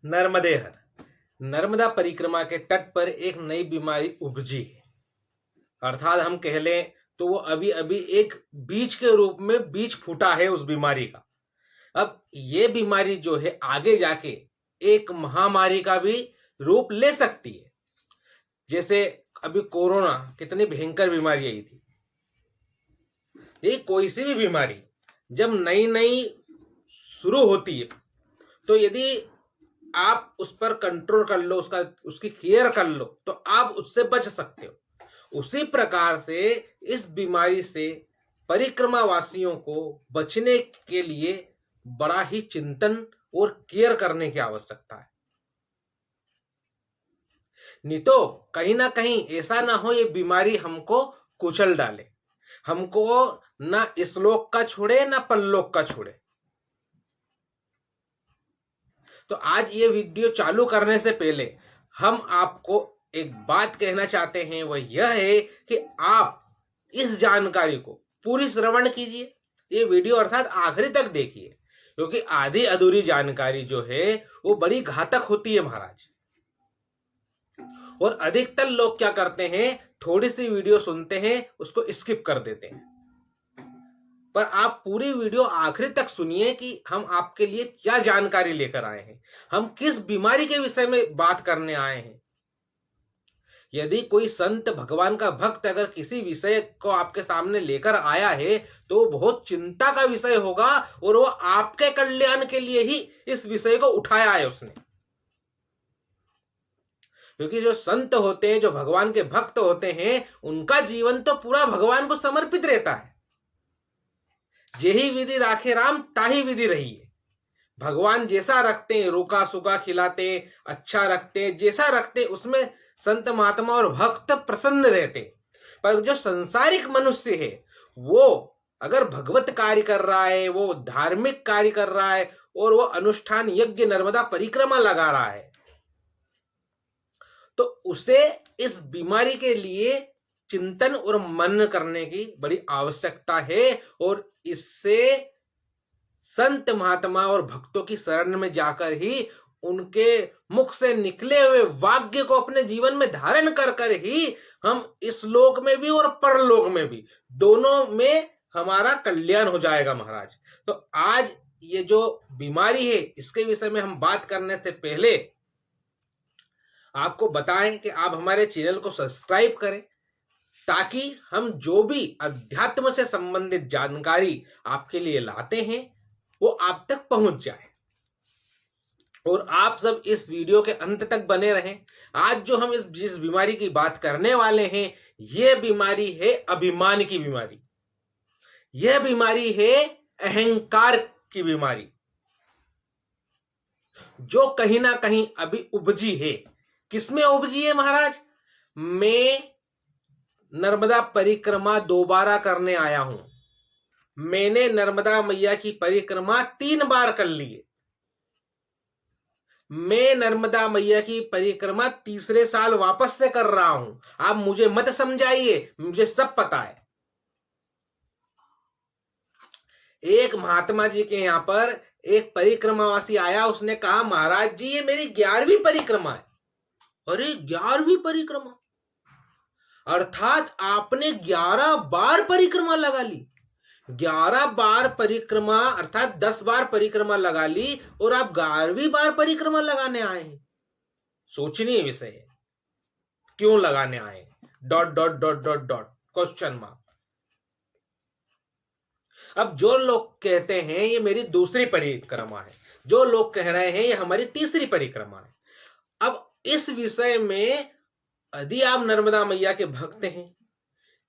नर्मदेहर नर्मदा परिक्रमा के तट पर एक नई बीमारी उपजी है। अर्थात हम कह लें तो वो अभी अभी एक बीज के रूप में बीज फूटा है उस बीमारी का। अब ये बीमारी जो है आगे जाके एक महामारी का भी रूप ले सकती है। जैसे अभी कोरोना कितनी भयंकर बीमारी आई थी। ये कोई सी भी बीमारी जब नई नई शुरू होती है तो यदि आप उस पर कंट्रोल कर लो, उसकी केयर कर लो, तो आप उससे बच सकते हो। उसी प्रकार से इस बीमारी से परिक्रमा वासियों को बचने के लिए बड़ा ही चिंतन और केयर करने की आवश्यकता है। नहीं तो कहीं ना कहीं ऐसा ना हो ये बीमारी हमको कुचल डाले, हमको ना इस लोक का छोड़े ना परलोक का छोड़े। तो आज ये वीडियो चालू करने से पहले हम आपको एक बात कहना चाहते हैं, वह यह है कि आप इस जानकारी को पूरी श्रवण कीजिए। ये वीडियो अर्थात आखिरी तक देखिए, क्योंकि आधी अधूरी जानकारी जो है वो बड़ी घातक होती है महाराज। और अधिकतर लोग क्या करते हैं, थोड़ी सी वीडियो सुनते हैं, उसको स्किप कर देते हैं। पर आप पूरी वीडियो आखिरी तक सुनिए कि हम आपके लिए क्या जानकारी लेकर आए हैं, हम किस बीमारी के विषय में बात करने आए हैं। यदि कोई संत भगवान का भक्त अगर किसी विषय को आपके सामने लेकर आया है तो बहुत चिंता का विषय होगा, और वो आपके कल्याण के लिए ही इस विषय को उठाया है उसने। क्योंकि जो संत होते हैं, जो भगवान के भक्त होते हैं, उनका जीवन तो पूरा भगवान को समर्पित रहता है। जेही विधि राखे राम ताही विधि रही है। भगवान जैसा रखते हैं, रूखा सूखा खिलाते, अच्छा रखते, जैसा रखते उसमें संत महात्मा और भक्त प्रसन्न रहते। पर जो संसारिक मनुष्य है वो अगर भगवत कार्य कर रहा है, वो धार्मिक कार्य कर रहा है और वो अनुष्ठान यज्ञ नर्मदा परिक्रमा लगा रहा है, तो उसे इस बीमारी के लिए चिंतन और मनन करने की बड़ी आवश्यकता है। और इससे संत महात्मा और भक्तों की शरण में जाकर ही उनके मुख से निकले हुए वाक्य को अपने जीवन में धारण कर कर ही हम इस लोक में भी और परलोक में भी दोनों में हमारा कल्याण हो जाएगा महाराज। तो आज ये जो बीमारी है इसके विषय में हम बात करने से पहले आपको बताएं कि आप हमारे चैनल को सब्सक्राइब करें, ताकि हम जो भी अध्यात्म से संबंधित जानकारी आपके लिए लाते हैं वो आप तक पहुंच जाए। और आप सब इस वीडियो के अंत तक बने रहें। आज जो हम जिस बीमारी की बात करने वाले हैं, यह बीमारी है अभिमान की बीमारी। यह बीमारी है अहंकार की बीमारी, जो कहीं ना कहीं अभी उपजी है। किसमें उपजी है महाराज? मैं नर्मदा परिक्रमा दोबारा करने आया हूं। मैंने नर्मदा मैया की परिक्रमा 3 बार कर ली है। मैं नर्मदा मैया की परिक्रमा तीसरे साल वापस से कर रहा हूं। आप मुझे मत समझाइए, मुझे सब पता है। एक महात्मा जी के यहां पर एक परिक्रमावासी आया, उसने कहा महाराज जी ये मेरी 11वीं परिक्रमा है। अरे 11वीं परिक्रमा, अर्थात आपने 11 बार परिक्रमा लगा ली। 11 बार परिक्रमा अर्थात 10 बार परिक्रमा लगा ली और आप 11वीं बार परिक्रमा लगाने आए हैं। सोचनीय विषय है, क्यों लगाने आए? Dot dot dot dot dot question mark. अब जो लोग कहते हैं ये मेरी दूसरी परिक्रमा है, जो लोग कह रहे हैं ये हमारी तीसरी परिक्रमा है। अब इस विषय में यदि आप नर्मदा मैया के भक्त हैं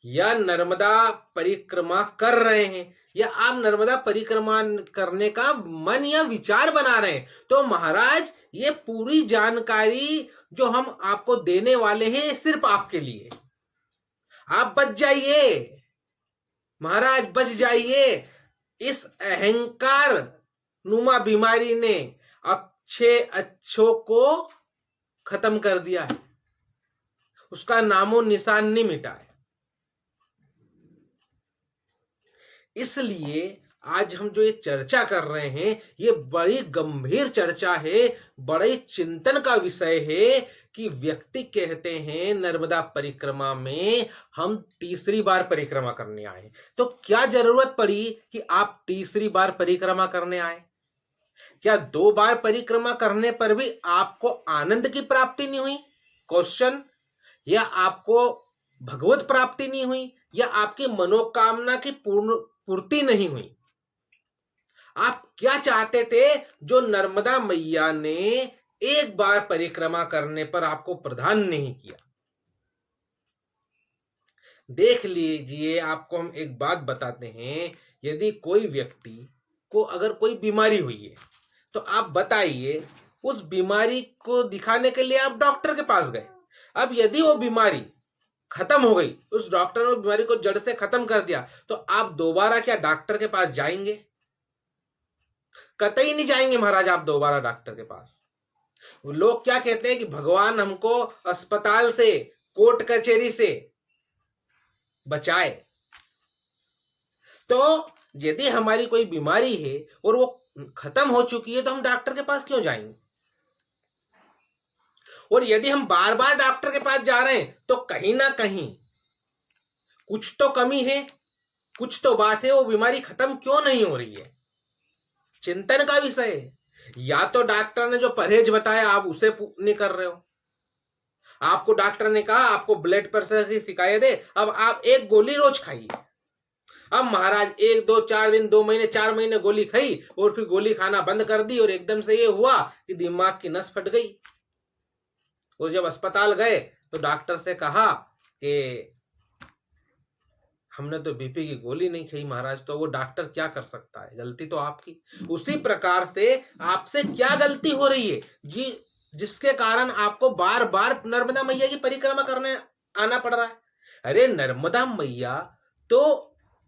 या नर्मदा परिक्रमा कर रहे हैं या आप नर्मदा परिक्रमा करने का मन या विचार बना रहे हैं, तो महाराज ये पूरी जानकारी जो हम आपको देने वाले हैं सिर्फ आपके लिए। आप बच जाइए महाराज, बच जाइए। इस अहंकार नुमा बीमारी ने अच्छे अच्छों को खत्म कर दिया है, उसका नामो निशान नहीं मिटा है। इसलिए आज हम जो ये चर्चा कर रहे हैं ये बड़ी गंभीर चर्चा है, बड़े चिंतन का विषय है कि व्यक्ति कहते हैं नर्मदा परिक्रमा में हम तीसरी बार परिक्रमा करने आए, तो क्या जरूरत पड़ी कि आप तीसरी बार परिक्रमा करने आए? क्या 2 बार परिक्रमा करने पर भी आपको आनंद की प्राप्ति नहीं हुई? क्वेश्चन। या आपको भगवत प्राप्ति नहीं हुई, या आपकी मनोकामना की पूर्ति नहीं हुई? आप क्या चाहते थे जो नर्मदा मैया ने एक बार परिक्रमा करने पर आपको प्रदान नहीं किया? देख लीजिए, आपको हम एक बात बताते हैं, यदि कोई व्यक्ति को अगर कोई बीमारी हुई है तो आप बताइए, उस बीमारी को दिखाने के लिए आप डॉक्टर के पास गए। अब यदि वो बीमारी खत्म हो गई, उस डॉक्टर ने बीमारी को जड़ से खत्म कर दिया, तो आप दोबारा क्या डॉक्टर के पास जाएंगे? कतई नहीं जाएंगे महाराज आप दोबारा डॉक्टर के पास। लोग क्या कहते हैं कि भगवान हमको अस्पताल से, कोर्ट कचहरी से बचाए। तो यदि हमारी कोई बीमारी है और वो खत्म हो चुकी है तो हम डॉक्टर के पास क्यों जाएंगे? और यदि हम बार बार डॉक्टर के पास जा रहे हैं तो कहीं ना कहीं कुछ तो कमी है, कुछ तो बात है, वो बीमारी खत्म क्यों नहीं हो रही है? चिंतन का विषय है। या तो डॉक्टर ने जो परहेज बताया आप उसे नहीं कर रहे हो। आपको डॉक्टर ने कहा आपको ब्लड प्रेशर की शिकायत है, अब आप एक गोली रोज खाइए। अब महाराज 1 2 4 दिन, 2 महीने, 4 महीने गोली खाई और फिर गोली खाना बंद कर दी और एकदम से ये हुआ कि दिमाग की नस फट गई। और जब अस्पताल गए तो डॉक्टर से कहा कि हमने तो बीपी की गोली नहीं खाई महाराज। तो वो डॉक्टर क्या कर सकता है? गलती तो आपकी। उसी प्रकार से आपसे क्या गलती हो रही है जी, जिसके कारण आपको बार बार नर्मदा मैया की परिक्रमा करने आना पड़ रहा है? अरे नर्मदा मैया तो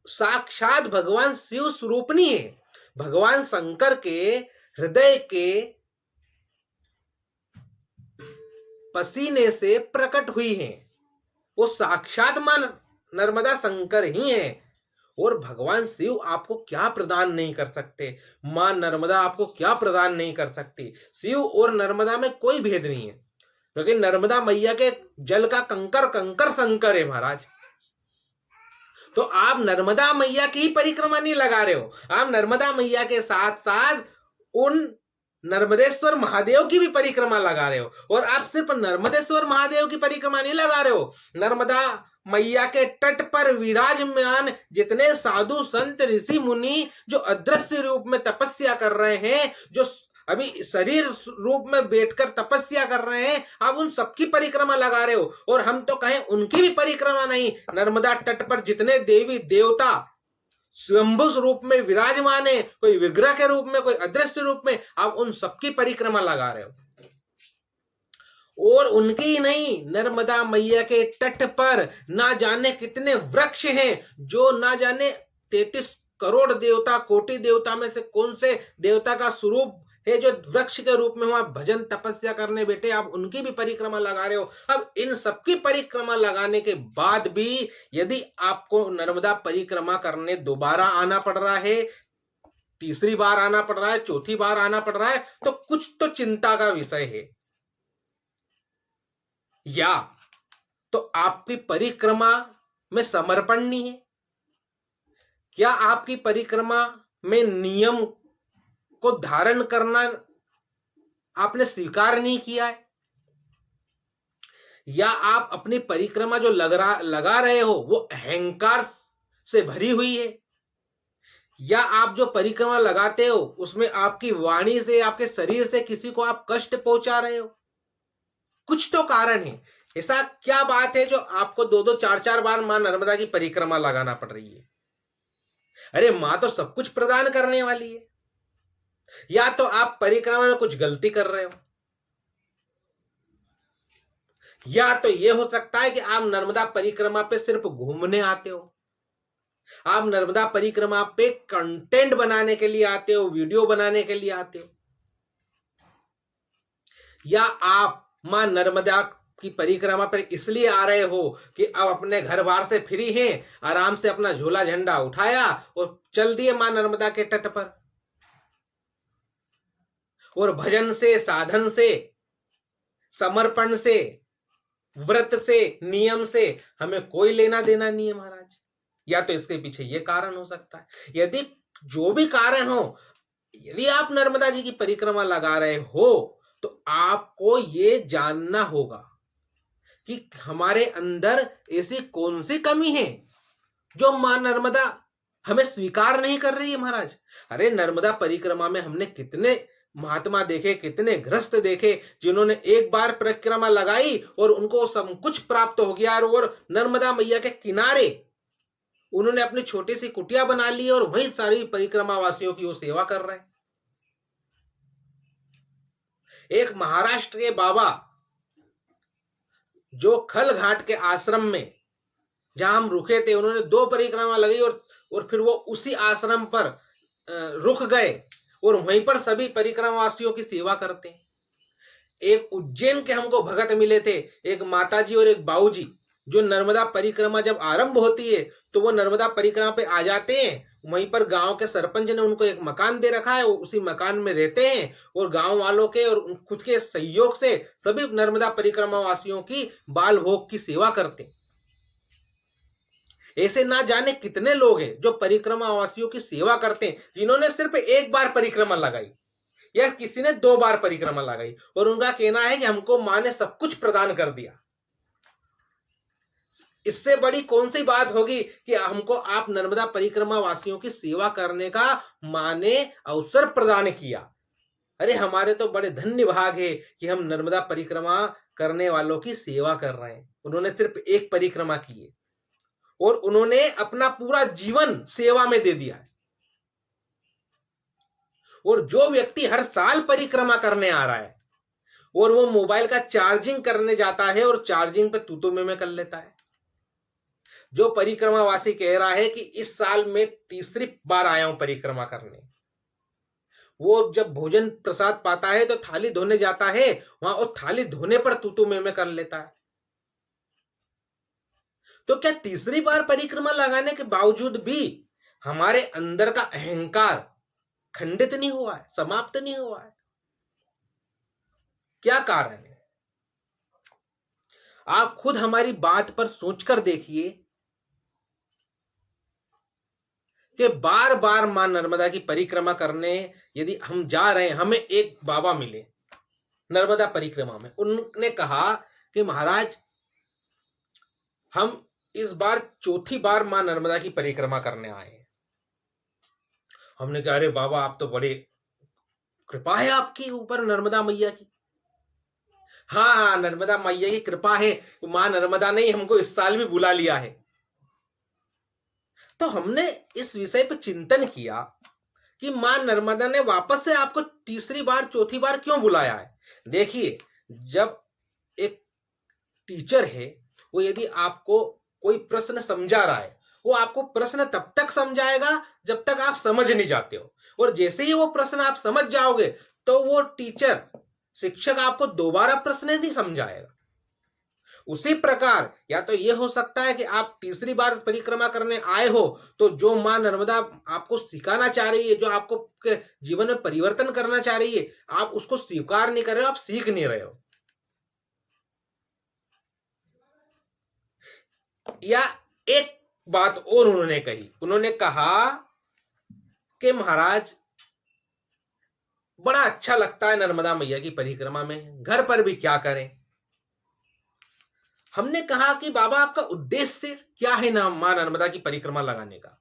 साक्षात भगवान शिव स्वरूपनी है, भगवान शंकर के हृदय के पसीने से प्रकट हुई है। वो साक्षात मां नर्मदा शंकर ही है। और भगवान शिव आपको क्या प्रदान नहीं कर सकते? मां नर्मदा आपको क्या प्रदान नहीं कर सकती? शिव और नर्मदा में कोई भेद नहीं है, क्योंकि नर्मदा मैया के जल का कंकर कंकर शंकर है महाराज। तो आप नर्मदा मैया की ही परिक्रमा नहीं लगा रहे हो, आप नर्मदा मैया के साथ साथ उन नर्मदेश्वर महादेव की भी परिक्रमा लगा रहे हो। और आप सिर्फ नर्मदेश्वर महादेव की परिक्रमा नहीं लगा रहे हो, नर्मदा मैया के तट पर विराजमान जितने साधु संत ऋषि मुनि जो अदृश्य रूप में तपस्या कर रहे हैं, जो अभी शरीर रूप में बैठकर तपस्या कर रहे हैं, आप उन सबकी परिक्रमा लगा रहे हो। और हम तो कहें उनकी भी परिक्रमा नहीं, नर्मदा तट पर जितने देवी देवता स्वयंभू रूप में विराजमान है, कोई विग्रह के रूप में, कोई अदृश्य रूप में, आप उन सबकी परिक्रमा लगा रहे हो। और उनकी ही नहीं, नर्मदा मैया के तट पर ना जाने कितने वृक्ष हैं, जो ना जाने 33 करोड़ देवता, कोटि देवता में से कौन से देवता का स्वरूप है जो वृक्ष के रूप में वहां भजन तपस्या करने बैठे, आप उनकी भी परिक्रमा लगा रहे हो। अब इन सबकी परिक्रमा लगाने के बाद भी यदि आपको नर्मदा परिक्रमा करने दोबारा आना पड़ रहा है, तीसरी बार आना पड़ रहा है, चौथी बार आना पड़ रहा है, तो कुछ तो चिंता का विषय है। या तो आपकी परिक्रमा में समर्पण नहीं है, क्या आपकी परिक्रमा में नियम को धारण करना आपने स्वीकार नहीं किया है, या आप अपनी परिक्रमा जो लगा रहे हो वो अहंकार से भरी हुई है, या आप जो परिक्रमा लगाते हो उसमें आपकी वाणी से, आपके शरीर से किसी को आप कष्ट पहुंचा रहे हो। कुछ तो कारण है। ऐसा क्या बात है जो आपको 2-2 4-4 बार मां नर्मदा की परिक्रमा लगाना पड़ रही है? अरे मां तो सब कुछ प्रदान करने वाली है। या तो आप परिक्रमा में कुछ गलती कर रहे हो, या तो यह हो सकता है कि आप नर्मदा परिक्रमा पे सिर्फ घूमने आते हो, आप नर्मदा परिक्रमा पे कंटेंट बनाने के लिए आते हो, वीडियो बनाने के लिए आते हो, या आप मां नर्मदा की परिक्रमा पर इसलिए आ रहे हो कि अब अपने घर बार से फ्री हैं, आराम से अपना झोला झंडा उठाया और चल दिए मां नर्मदा के तट पर। और भजन से, साधन से, समर्पण से, व्रत से, नियम से हमें कोई लेना देना नहीं है महाराज। या तो इसके पीछे ये कारण हो सकता है। यदि जो भी कारण हो, यदि आप नर्मदा जी की परिक्रमा लगा रहे हो तो आपको ये जानना होगा कि हमारे अंदर ऐसी कौन सी कमी है जो मां नर्मदा हमें स्वीकार नहीं कर रही है महाराज। अरे नर्मदा परिक्रमा में हमने कितने महात्मा देखे, कितने ग्रस्त देखे जिन्होंने एक बार परिक्रमा लगाई और उनको सब कुछ प्राप्त हो गया और नर्मदा मैया के किनारे उन्होंने अपनी छोटी सी कुटिया बना ली और वहीं सारी परिक्रमा वासियों की वो सेवा कर रहे हैं। एक महाराष्ट्र के बाबा जो खल घाट के आश्रम में जहां हम रुके थे, उन्होंने 2 परिक्रमा लगाई और फिर वो उसी आश्रम पर रुक गए और वहीं पर सभी परिक्रमावासियों की सेवा करते हैं। एक उज्जैन के हमको भगत मिले थे, एक माताजी और एक बाबूजी, जो नर्मदा परिक्रमा जब आरंभ होती है तो वो नर्मदा परिक्रमा पे आ जाते हैं। वहीं पर गांव के सरपंच ने उनको एक मकान दे रखा है, वो उसी मकान में रहते हैं और गांव वालों के और खुद के सहयोग से सभी नर्मदा परिक्रमा वासियों की बाल भोग की सेवा करते हैं। ऐसे ना जाने कितने लोग हैं जो परिक्रमा वासियों की सेवा करते हैं, जिन्होंने सिर्फ एक बार परिक्रमा लगाई या किसी ने 2 बार परिक्रमा लगाई और उनका कहना है कि हमको मां ने सब कुछ प्रदान कर दिया। इससे बड़ी कौन सी बात होगी कि हमको आप नर्मदा परिक्रमा वासियों की सेवा करने का मां ने अवसर प्रदान किया। अरे हमारे तो बड़े धन्य भाग है कि हम नर्मदा परिक्रमा करने वालों की सेवा कर रहे हैं। उन्होंने सिर्फ एक परिक्रमा की है और उन्होंने अपना पूरा जीवन सेवा में दे दिया है। और जो व्यक्ति हर साल परिक्रमा करने आ रहा है और वो मोबाइल का चार्जिंग करने जाता है और चार्जिंग पे तू में कर लेता है। जो परिक्रमावासी कह रहा है कि इस साल में तीसरी बार आया हूं परिक्रमा करने, वो जब भोजन प्रसाद पाता है तो थाली धोने जाता है, वहां वो थाली धोने पर तू में कर लेता है। तो क्या तीसरी बार परिक्रमा लगाने के बावजूद भी हमारे अंदर का अहंकार खंडित नहीं हुआ है, समाप्त नहीं हुआ है? क्या कारण है? आप खुद हमारी बात पर सोचकर देखिए कि बार बार मां नर्मदा की परिक्रमा करने यदि हम जा रहे हैं, हमें एक बाबा मिले नर्मदा परिक्रमा में, उन्होंने कहा कि महाराज हम इस बार 4थी बार मां नर्मदा की परिक्रमा करने आए हैं। हमने कहा अरे बाबा आप तो बड़े कृपा है आपके ऊपर नर्मदा मैया की। हाँ हाँ नर्मदा मैया की कृपा है, मां नर्मदा ने हमको इस साल भी बुला लिया है। तो हमने इस विषय पर चिंतन किया कि मां नर्मदा ने वापस से आपको तीसरी बार 4थी बार क्यों बुलाया है। देखिए, जब एक टीचर है वो यदि आपको कोई प्रश्न समझा रहा है, वो आपको प्रश्न तब तक समझाएगा जब तक आप समझ नहीं जाते हो, और जैसे ही वो प्रश्न आप समझ जाओगे तो वो टीचर, शिक्षक आपको दोबारा प्रश्न नहीं समझाएगा। उसी प्रकार या तो ये हो सकता है कि आप तीसरी बार परिक्रमा करने आए हो तो जो मां नर्मदा आपको सिखाना चाह रही है, जो आपको जीवन में परिवर्तन करना चाह रही है, आप उसको स्वीकार नहीं कर रहे हो, आप सीख नहीं रहे हो। या एक बात और उन्होंने कही, उन्होंने कहा कि महाराज बड़ा अच्छा लगता है नर्मदा मैया की परिक्रमा में, घर पर भी क्या करें। हमने कहा कि बाबा आपका उद्देश्य क्या है ना मां नर्मदा की परिक्रमा लगाने का।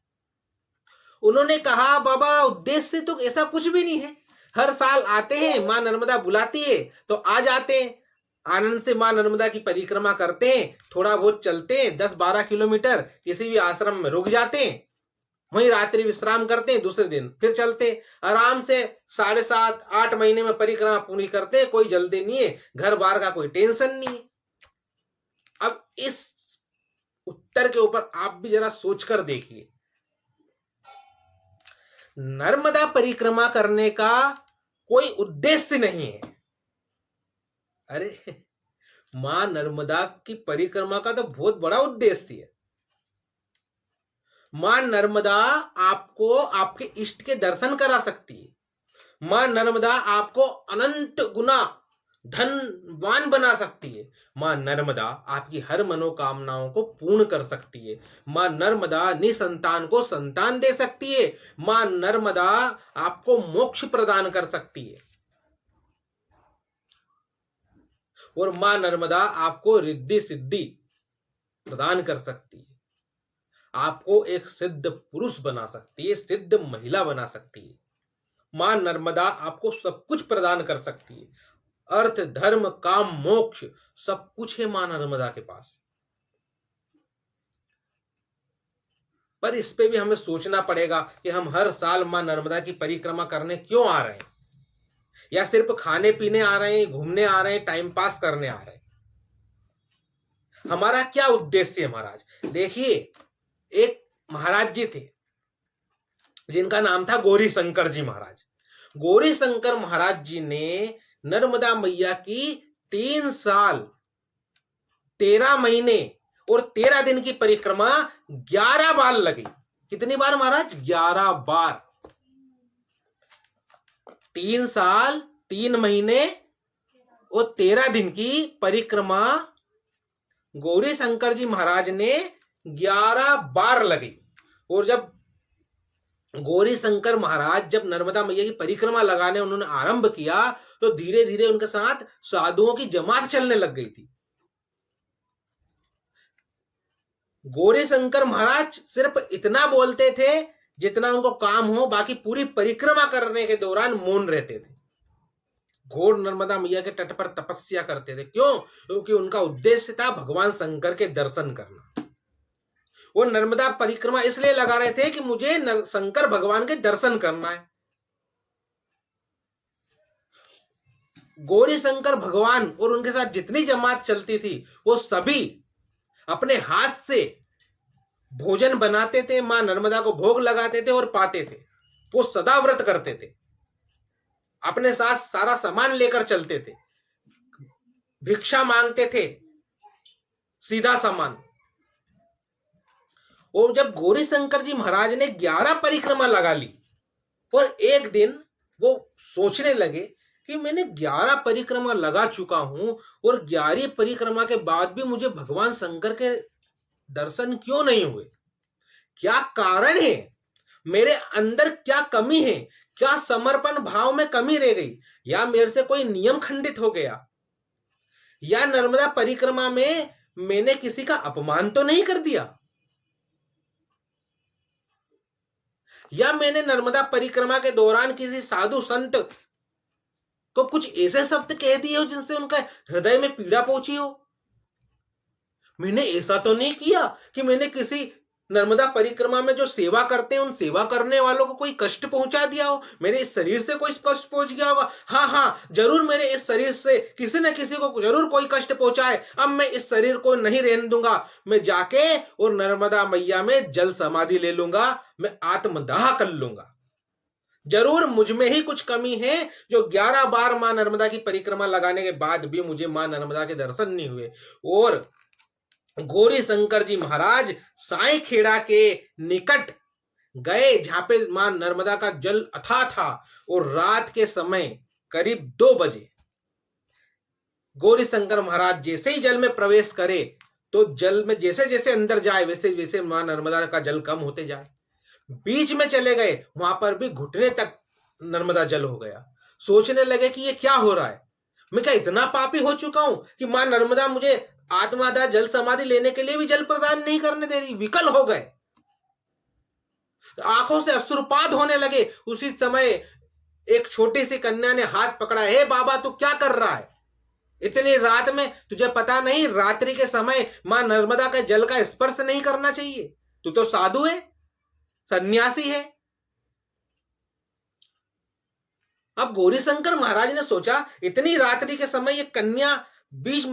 उन्होंने कहा बाबा उद्देश्य तो ऐसा कुछ भी नहीं है, हर साल आते हैं, मां नर्मदा बुलाती है तो आ जाते हैं, आनंद से मां नर्मदा की परिक्रमा करते हैं, थोड़ा बहुत चलते हैं 10-12 किलोमीटर, किसी भी आश्रम में रुक जाते हैं, वहीं रात्रि विश्राम करते हैं, दूसरे दिन फिर चलते हैं, आराम से 7.5-8 महीने में परिक्रमा पूरी करते हैं, कोई जल्दी नहीं है, घर बार का कोई टेंशन नहीं है। अब इस उत्तर के ऊपर आप भी जरा सोचकर देखिए, नर्मदा परिक्रमा करने का कोई उद्देश्य नहीं है। अरे मां नर्मदा की परिक्रमा का तो बहुत बड़ा उद्देश्य है। मां नर्मदा आपको आपके इष्ट के दर्शन करा सकती है। मां नर्मदा आपको अनंत गुना धनवान बना सकती है। मां नर्मदा आपकी हर मनोकामनाओं को पूर्ण कर सकती है। मां नर्मदा निसंतान को संतान दे सकती है। मां नर्मदा आपको मोक्ष प्रदान कर सकती है। और मां नर्मदा आपको रिद्धि सिद्धि प्रदान कर सकती है। आपको एक सिद्ध पुरुष बना सकती है, सिद्ध महिला बना सकती है। मां नर्मदा आपको सब कुछ प्रदान कर सकती है। अर्थ, धर्म, काम, मोक्ष सब कुछ है मां नर्मदा के पास। पर इस पे भी हमें सोचना पड़ेगा कि हम हर साल मां नर्मदा की परिक्रमा करने क्यों आ रहे हैं, या सिर्फ खाने पीने आ रहे हैं, घूमने आ रहे हैं, टाइम पास करने आ रहे हैं। हमारा क्या उद्देश्य है महाराज? देखिए, एक महाराज जी थे जिनका नाम था गौरी शंकर जी महाराज। गौरी शंकर महाराज जी ने नर्मदा मैया की 3 साल 13 महीने और 13 दिन की परिक्रमा 11 बार लगी। कितनी बार महाराज? 11 बार। 3 साल 3 महीने और 13 दिन की परिक्रमा गौरी शंकर जी महाराज ने 11 बार लगी। और जब गौरी शंकर महाराज जब नर्मदा मैया की परिक्रमा लगाने उन्होंने आरंभ किया तो धीरे धीरे उनके साथ साधुओं की जमात चलने लग गई थी। गौरी शंकर महाराज सिर्फ इतना बोलते थे जितना उनको काम हो, बाकी पूरी परिक्रमा करने के दौरान मौन रहते थे। घोर नर्मदा मैया के तट पर तपस्या करते थे। क्यों? क्योंकि उनका उद्देश्य था भगवान शंकर के दर्शन करना। वो नर्मदा परिक्रमा इसलिए लगा रहे थे कि मुझे शंकर भगवान के दर्शन करना है। गौरी शंकर भगवान और उनके साथ जितनी जमात चलती थी वो सभी अपने हाथ से भोजन बनाते थे, मां नर्मदा को भोग लगाते थे और पाते थे। वो सदा व्रत करते थे, अपने साथ सारा सामान लेकर चलते थे, भिक्षा मांगते थे, सीधा सामान। और जब गौरी शंकर जी महाराज ने 11 परिक्रमा लगा ली और एक दिन वो सोचने लगे कि मैंने 11 परिक्रमा लगा चुका हूं और 11वीं परिक्रमा के बाद भी मुझे भगवान शंकर के दर्शन क्यों नहीं हुए? क्या कारण है? मेरे अंदर क्या कमी है? क्या समर्पण भाव में कमी रह गई? या मेरे से कोई नियम खंडित हो गया? या नर्मदा परिक्रमा में मैंने किसी का अपमान तो नहीं कर दिया? या मैंने नर्मदा परिक्रमा के दौरान किसी साधु संत को कुछ ऐसे शब्द कह दिए हो जिनसे उनका हृदय में पीड़ा पहुंची हो? मैंने ऐसा तो नहीं किया कि मैंने किसी नर्मदा परिक्रमा में जो सेवा करते हैं उन सेवा करने वालों को कोई कष्ट पहुंचा दिया हो? मेरे इस शरीर से कोई कष्ट पहुंच गया होगा? हाँ, जरूर मेरे इस शरीर से किसी न किसी को जरूर कोई कष्ट पहुंचाए। अब मैं इस शरीर को नहीं रहने दूंगा, मैं जाके और नर्मदा मैया में जल समाधि ले लूंगा, मैं आत्मदाह कर लूंगा। जरूर मुझ में ही कुछ कमी है जो 11 बार मां नर्मदा की परिक्रमा लगाने के बाद भी मुझे मां नर्मदा के दर्शन नहीं हुए। और गौरी शंकर जी महाराज साई खेड़ा के निकट गए जहां पे मां नर्मदा का जल अथाह था। और रात के समय करीब 2 बजे गौरी शंकर महाराज जैसे ही जल में प्रवेश करे तो जल में जैसे जैसे अंदर जाए वैसे वैसे मां नर्मदा का जल कम होते जाए। बीच में चले गए, वहां पर भी घुटने तक नर्मदा जल हो गया। सोचने लगे कि ये क्या हो रहा है? मैं क्या इतना पापी हो चुका हूं कि मां नर्मदा मुझे आत्मादा जल समाधि लेने के लिए भी जल प्रदान नहीं करने दे रही? विकल हो गए, आंखों से अश्रुपात होने लगे। उसी समय एक छोटी सी कन्या ने हाथ पकड़ा, हे बाबा तू क्या कर रहा है? इतनी रात में तुझे पता नहीं रात्रि के समय मां नर्मदा के जल का स्पर्श नहीं करना चाहिए? तू तो साधु है, सन्यासी है। अब गौरी शंकर महाराज ने सोचा इतनी रात्रि के समय ये कन्या बीच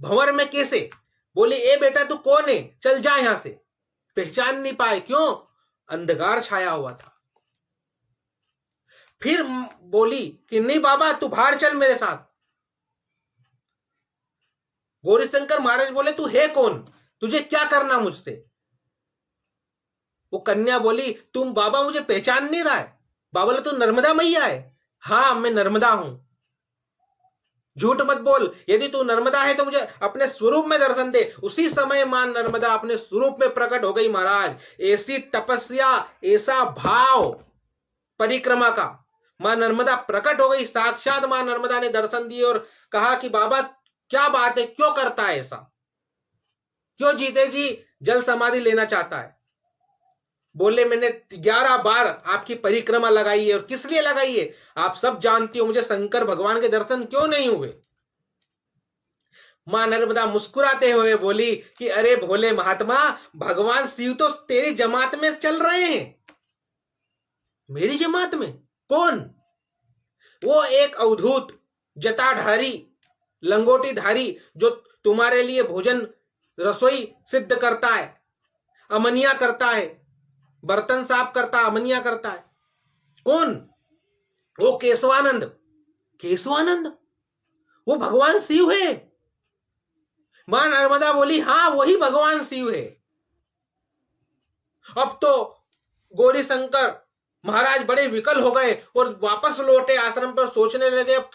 भंवर में कैसे? बोले, ए बेटा तू कौन है? चल जा यहां से। पहचान नहीं पाए, क्यों? अंधकार छाया हुआ था। फिर बोली कि नहीं बाबा तू बाहर चल मेरे साथ। गौरीशंकर महाराज बोले तू है कौन, तुझे क्या करना मुझसे। वो कन्या बोली तुम बाबा मुझे पहचान नहीं रहा है। बाबा बोले तू नर्मदा मैया है। हाँ मैं नर्मदा हूं। झूठ मत बोल, यदि तू नर्मदा है तो मुझे अपने स्वरूप में दर्शन दे। उसी समय मां नर्मदा अपने स्वरूप में प्रकट हो गई महाराज। ऐसी तपस्या, ऐसा भाव परिक्रमा का, मां नर्मदा प्रकट हो गई। साक्षात मां नर्मदा ने दर्शन दिए और कहा कि बाबा क्या बात है, क्यों करता है ऐसा, क्यों जीते जी जल समाधि लेना चाहता है। बोले मैंने 11 बार आपकी परिक्रमा लगाई है। और किस लिए लगाई है आप सब जानती हो, मुझे शंकर भगवान के दर्शन क्यों नहीं हुए। मां नर्मदा मुस्कुराते हुए बोली कि अरे भोले महात्मा, भगवान शिव तो तेरी जमात में चल रहे हैं। मेरी जमात में कौन? वो एक अवधूत जटाधारी लंगोटीधारी जो तुम्हारे लिए भोजन रसोई सिद्ध करता है, अमनिया करता है, बर्तन साफ करता, अमनिया करता है। कौन? वो केशवानंद। केशवानंद वो भगवान शिव है। मां नर्मदा बोली हाँ वही भगवान शिव है। अब तो गौरी शंकर महाराज बड़े विकल हो गए और वापस लौटे आश्रम पर। सोचने लगे अब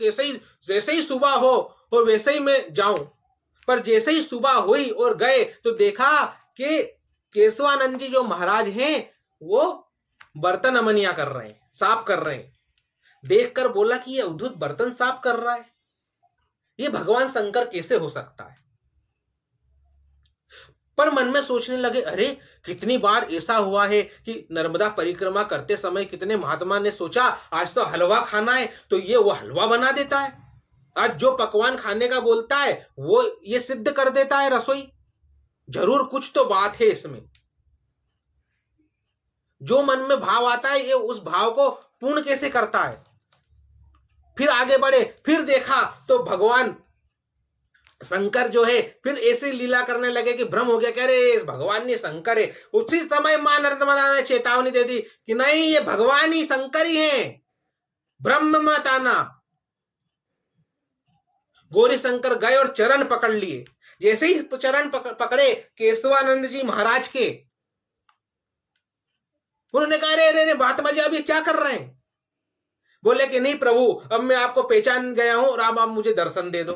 जैसे ही सुबह हो और वैसे ही मैं जाऊं। पर जैसे ही सुबह हुई और गए तो देखा कि केशवानंद जी जो महाराज हैं वो बर्तन अमनिया कर रहे हैं, साफ कर रहे हैं। देखकर बोला कि ये अवधूत बर्तन साफ कर रहा है, ये भगवान शंकर कैसे हो सकता है। पर मन में सोचने लगे अरे कितनी बार ऐसा हुआ है कि नर्मदा परिक्रमा करते समय कितने महात्मा ने सोचा आज तो हलवा खाना है तो ये वो हलवा बना देता है। आज जो पकवान खाने का बोलता है वो ये सिद्ध कर देता है रसोई। जरूर कुछ तो बात है इसमें। जो मन में भाव आता है ये उस भाव को पूर्ण कैसे करता है। फिर आगे बढ़े, फिर देखा तो भगवान शंकर जो है फिर ऐसी लीला करने लगे कि भ्रम हो गया, कह रहे भगवान नहीं शंकर है। उसी समय मां नर्मदा ने चेतावनी दे दी कि नहीं ये भगवान ही शंकर ही है, ब्रह्म मत आना। गौरी शंकर गए और चरण पकड़ लिए। जैसे ही चरण पकड़े केशवानंद जी महाराज के, उन्होंने कहा अरे अरे महात्मा जी अभी क्या कर रहे हैं। बोले कि नहीं प्रभु अब मैं आपको पहचान गया हूं और अब आप मुझे दर्शन दे दो।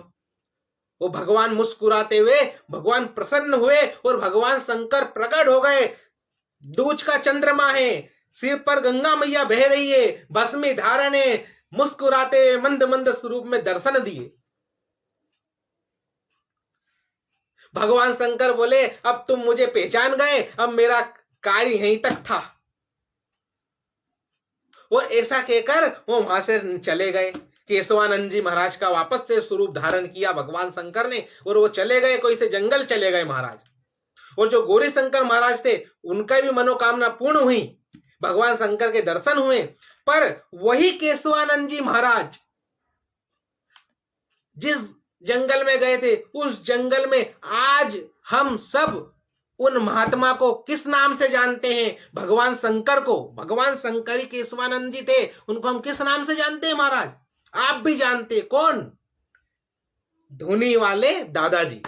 वो भगवान मुस्कुराते हुए, भगवान प्रसन्न हुए और भगवान शंकर प्रकट हो गए। दूज का चंद्रमा है, सिर पर गंगा मैया बह रही है, भस्मी धारण है, मुस्कुराते मंद मंद स्वरूप में दर्शन दिए। भगवान शंकर बोले अब तुम मुझे पहचान गए, अब मेरा कार्य यहीं तक था। और ऐसा कहकर वो वहां से चले गए। केशवानंद जी महाराज का वापस से स्वरूप धारण किया भगवान शंकर ने और वो चले गए, कोई से जंगल चले गए महाराज। और जो गौरी शंकर महाराज थे उनका भी मनोकामना पूर्ण हुई, भगवान शंकर के दर्शन हुए। पर वही केशवानंद जी महाराज जिस जंगल में गए थे उस जंगल में आज हम सब उन महात्मा को किस नाम से जानते हैं? भगवान शंकर को। भगवान शंकर ही केशवानंद जी थे, उनको हम किस नाम से जानते हैं महाराज? आप भी जानते, कौन? धुनी वाले दादाजी।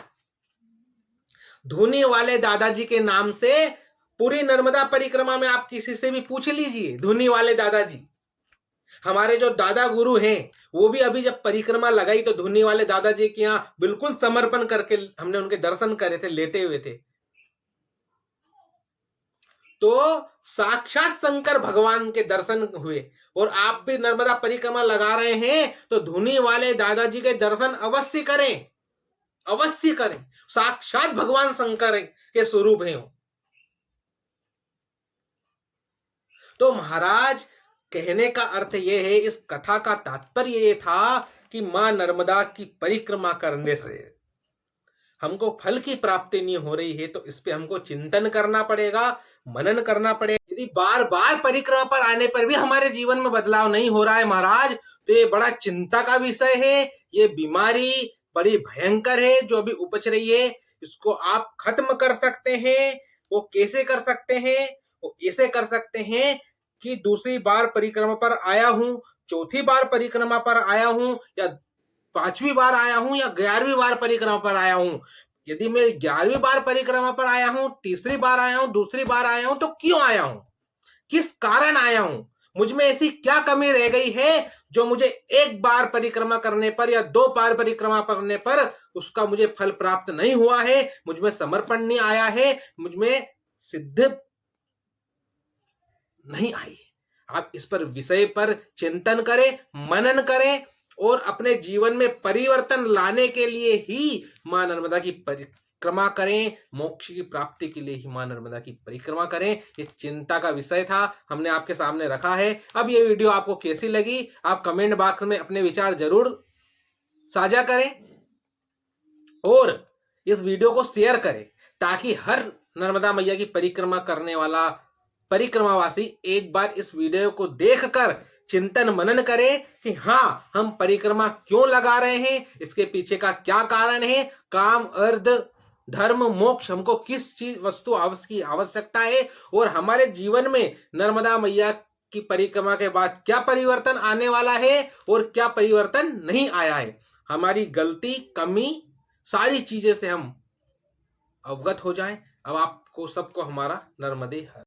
धुनी वाले दादाजी के नाम से पूरी नर्मदा परिक्रमा में आप किसी से भी पूछ लीजिए, धुनी वाले दादाजी। हमारे जो दादा गुरु हैं वो भी अभी जब परिक्रमा लगाई तो धुनी वाले दादाजी के यहाँ बिल्कुल समर्पण करके हमने उनके दर्शन करे थे, लेटे हुए थे। तो साक्षात शंकर भगवान के दर्शन हुए। और आप भी नर्मदा परिक्रमा लगा रहे हैं तो धुनी वाले दादाजी के दर्शन अवश्य करें, अवश्य करें। साक्षात भगवान शंकर के स्वरूप हैं। तो महाराज कहने का अर्थ यह है, इस कथा का तात्पर्य यह था कि मां नर्मदा की परिक्रमा करने से हमको फल की प्राप्ति नहीं हो रही है तो इस पे हमको चिंतन करना पड़ेगा, मनन करना पड़ेगा। यदि बार बार परिक्रमा पर आने पर भी हमारे जीवन में बदलाव नहीं हो रहा है महाराज तो ये बड़ा चिंता का विषय है। ये बीमारी बड़ी भयंकर है जो अभी उपज रही है, इसको आप खत्म कर सकते हैं। वो कैसे कर सकते हैं? वो ऐसे कर सकते हैं कि दूसरी बार परिक्रमा पर आया हूं, चौथी बार परिक्रमा पर आया हूं या 5वीं बार आया हूं या 11वीं बार परिक्रमा पर आया हूं। यदि मैं 11वीं बार परिक्रमा पर आया हूं, तीसरी बार आया हूं, दूसरी बार आया हूं, तो क्यों आया हूं, किस कारण आया हूं, मुझ में ऐसी क्या कमी रह गई है जो मुझे एक बार परिक्रमा करने पर या 2 बार परिक्रमा करने पर उसका मुझे फल प्राप्त नहीं हुआ है, मुझ में समर्पण नहीं आया है, मुझ में सिद्धि नहीं आई है। आप इस पर विषय पर चिंतन करें, मनन करें और अपने जीवन में परिवर्तन लाने के लिए ही मां नर्मदा की परिक्रमा करें, मोक्ष की प्राप्ति के लिए ही मां नर्मदा की परिक्रमा करें। ये चिंता का विषय था, हमने आपके सामने रखा है। अब ये वीडियो आपको कैसी लगी, आप कमेंट बॉक्स में अपने विचार जरूर साझा करें और इस वीडियो को शेयर करें ताकि हर नर्मदा मैया की परिक्रमा करने वाला परिक्रमावासी एक बार इस वीडियो को देखकर चिंतन मनन करे कि हाँ, हम परिक्रमा क्यों लगा रहे हैं, इसके पीछे का क्या कारण है, काम, अर्थ, धर्म, मोक्ष, हमको किस चीज वस्तु की आवश्यकता है और हमारे जीवन में नर्मदा मैया की परिक्रमा के बाद क्या परिवर्तन आने वाला है और क्या परिवर्तन नहीं आया है। हमारी गलती, कमी, सारी चीजें से हम अवगत हो जाएं। अब आपको सबको हमारा नर्मदे हर।